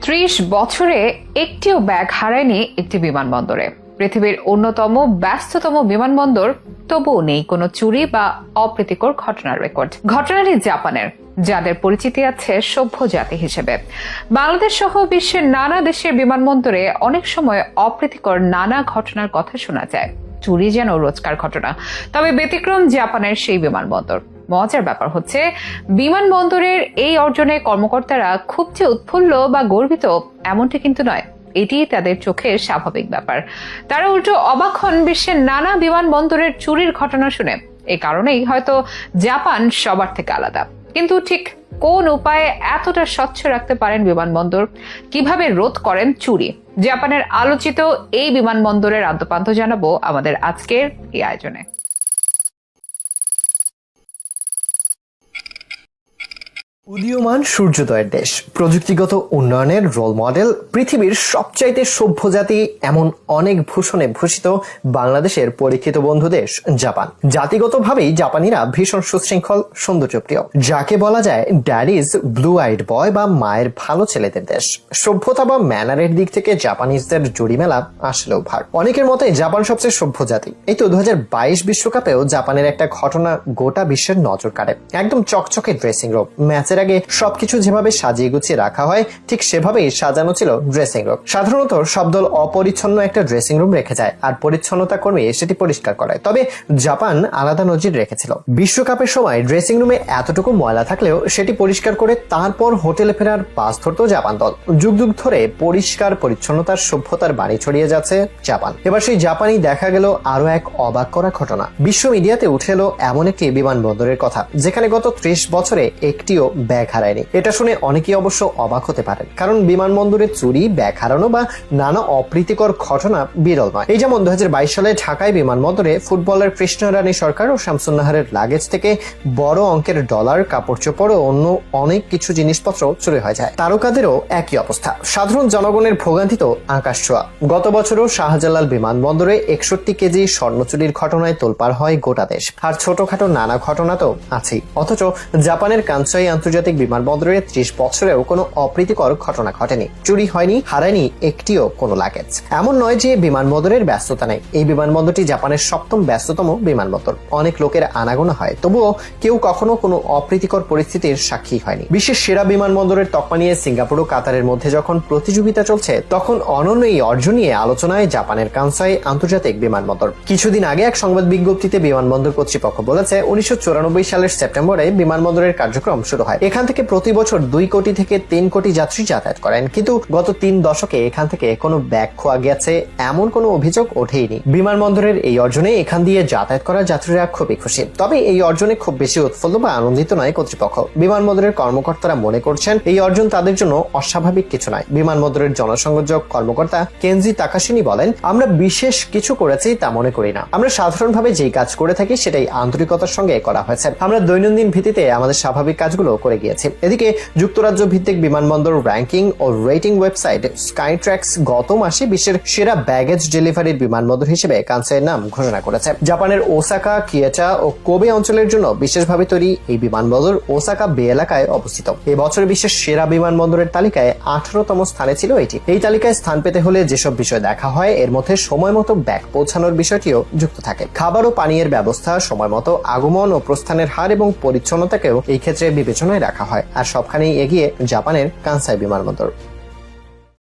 30 বছরে একটিও ব্যাগ হারায়নি একটি বিমানবন্দরে। পৃথিবীর অন্যতম ব্যস্ততম বিমানবন্দর, তবুও নেই কোনো চুরি বা অপ্রীতিকর ঘটনার রেকর্ড। ঘটনাটি জাপানের, যাদের পরিচিতি আছে সভ্য জাতি হিসেবে। বাংলাদেশ সহ বিশ্বের নানা দেশের বিমানবন্দরে অনেক সময় অপ্রীতিকর নানা ঘটনার কথা শোনা যায়। চুরি যেন রোজকার ঘটনা, তবে ব্যতিক্রম জাপানের সেই বিমানবন্দর। মজার ব্যাপার হচ্ছে, বিমানবন্দরের এই অর্জনে কর্মকর্তারা খুব যে উৎফুল্ল বা গর্বিত এমনটি কিন্তু নয়। এটি তাদের চোখের স্বাভাবিক ব্যাপার। তারা উল্টো অবাক হন বিশ্বের নানা বিমানবন্দরের চুরির ঘটনা শুনে। এই কারণেই হয়তো জাপান সবার থেকে আলাদা। কিন্তু ঠিক কোন উপায়ে এতটা স্বচ্ছ রাখতে পারেন বিমানবন্দর? কিভাবে রোধ করেন চুরি? জাপানের আলোচিত এই বিমানবন্দরের আদ্যোপান্ত জানাবো আমাদের আজকের এই আয়োজনে। উদীয়মান সূর্যোদয়ের দেশ, প্রযুক্তিগত উন্নয়নের রোল মডেল, পৃথিবীর সবচাইতে সভ্য জাতি, এমন অনেক ভূষণে ভূষিত বাংলাদেশের পরীক্ষিত বন্ধু দেশ জাপান। জাতিগতভাবেই জাপানিরা ভীষণ সুশৃঙ্খল, সৌন্দর্যপ্রিয়, যাকে বলা যায় ড্যাডিজ ব্লু আইড বয় বা মায়ের ভালো ছেলেদের দেশ। সভ্যতা বা ম্যানারের দিক থেকে জাপানিজদের জুড়ি মেলা আসলেও ভার। অনেকের মতে জাপান সবচেয়ে সভ্য জাতি। এই তো 2022 বিশ্বকাপেও জাপানের একটা ঘটনা গোটা বিশ্বের নজর কাড়ে। একদম চকচকে ড্রেসিং রুম। ম্যাচের আগে সবকিছু যেভাবে সাজিয়ে গুছিয়ে রাখা হয়, ঠিক সেভাবেই সাজানো ছিল ড্রেসিং রুম। সাধারণত সব দল অপরিচ্ছন্ন একটা ড্রেসিং রুম রেখে যায়, আর পরিচ্ছন্নতা কর্মী সেটি পরিষ্কার করায়। তবে জাপান আলাদা নজির রেখেছিল। বিশ্বকাপের সময় ড্রেসিং রুমে এতটুকু ময়লা থাকলেও সেটি পরিষ্কার করে তারপর হোটেলে ফেরার বাস ধরত জাপান দল। যুগ যুগ ধরে পরিষ্কার পরিচ্ছন্নতার সভ্যতার বাণী ছড়িয়ে যাচ্ছে জাপান। এবার সেই জাপানই দেখা গেল আরো এক অবাক করা ঘটনা। বিশ্ব মিডিয়াতে উঠে এলো এমন একটি বিমানবন্দরের কথা, যেখানে গত 30 বছরে একটিও ব্যাগ হারায়নি। এটা শুনে অনেকেই অবশ্য অবাক হতে পারেন, কারণ বিমানবন্দরে চুরি, ব্যাগ হারানো বা নানা অপ্রীতিকর ঘটনা বিরল নয়। এই যেমন 2022 সালে ঢাকায় বিমানবন্দরে ফুটবলার কৃষ্ণ রানী সরকার ও শামসুন নাহারের লাগেজ থেকে বড় অঙ্কের ডলার, কাপড় চোপড় ও অন্য অনেক কিছু জিনিসপত্র চুরি হয়ে যায়। তারকাদেরও একই অবস্থা। সাধারণ জনগণের ভোগান্তি তো আকাশ ছোঁয়া। গত বছরও শাহজালাল বিমানবন্দরে 61 কেজি স্বর্ণ চুরির ঘটনায় তোলপাড় হয় গোটা দেশ। আর ছোটখাটো নানা ঘটনা তো আছেই। অথচ জাপানের কানসাই আন্তর্জাতিক বিমানবন্দরে 30 বছরেও কোনো অপ্রীতিকর ঘটনা ঘটেনি। চুরি হয়নি, হারায়নি একটিও কোনো লাগেজ। এমন নয় যে বিমানবন্দরের ব্যস্ততা নেই। এই বিমানবন্দরটি জাপানের 7ম ব্যস্ততম বিমানবন্দর। অনেক লোকের আনাগোনা হয়, তবুও কেউ কখনো কোনো অপ্রীতিকর পরিস্থিতির সাক্ষী হয়নি। বিশ্বের সেরা বিমানবন্দরের তকমা নিয়ে সিঙ্গাপুর ও কাতারের মধ্যে যখন প্রতিযোগিতা চলছে, তখন অনন্য এই অর্জন নিয়ে আলোচনায় জাপানের কানসাই আন্তর্জাতিক বিমানবন্দর। কিছুদিন আগে এক সংবাদ বিজ্ঞপ্তিতে বিমানবন্দর কর্তৃপক্ষ বলেছে, 1994 সালের সেপ্টেম্বরে বিমানবন্দরের কার্যক্রম শুরু হয়। এখান থেকে প্রতি বছর 2 কোটি থেকে 3 কোটি যাত্রী যাতায়াত করেন, কিন্তু গত 3 দশকে এখান থেকে কোনো ব্যাগ খোয়া গেছে এমন কোনো অভিযোগ ওঠেইনি। বিমানবন্দরের এই অর্জনে এখান দিয়ে যাতায়াত করা যাত্রীরা খুবই খুশি। তবে এই অর্জনে খুব বেশি উৎফুল্ল বা আনন্দিত নয় কর্তৃপক্ষ। বিমানবন্দরের কর্মকর্তারা মনে করছেন এই অর্জন তাদের জন্য অস্বাভাবিক কিছু নয়। বিমানবন্দরের জনসংযোগ কর্মকর্তা কেনজি তাকাশিনি বলেন, আমরা বিশেষ কিছু করেছি তা মনে করি না। আমরা সাধারণভাবে যেই কাজ করে থাকি সেটাই আন্তরিকতার সঙ্গে করা হয়েছে। আমরা দৈনন্দিন ভিত্তিতে আমাদের স্বাভাবিক কাজগুলো করে গিয়েছি। এদিকে যুক্তরাজ্য ভিত্তিক বিমানবন্দর র্যাঙ্কিং ও রেটিং ওয়েবসাইট স্কাইট্র্যাক্স গত মাসে বিশ্বের সেরা ব্যাগেজ ডেলিভারির বিমানবন্দর হিসেবে কানসাইয়ের নাম ঘোষণা করেছে। জাপানের ওসাকা, কিয়েটা ও কোবে অঞ্চলের জন্য বিশেষভাবে তৈরি এই বিমানবন্দর ওসাকা বে এলাকায় অবস্থিত। এই বছর বিশ্বের সেরা বিমানবন্দরের তালিকায় 18তম স্থানে ছিল এটি। এই তালিকায় স্থান পেতে হলে যেসব বিষয় দেখা হয়, এর মধ্যে সময় মতো ব্যাগ পৌঁছানোর বিষয়টিও যুক্ত থাকে। খাবার ও পানীয়ের ব্যবস্থা, সময় মতো আগমন ও প্রস্থানের হার এবং পরিচ্ছন্নতাকেও এই ক্ষেত্রে বিবেচনায় রাখা হয়। আর সবখানেই এগিয়ে জাপানের কানসাই বিমানবন্দর।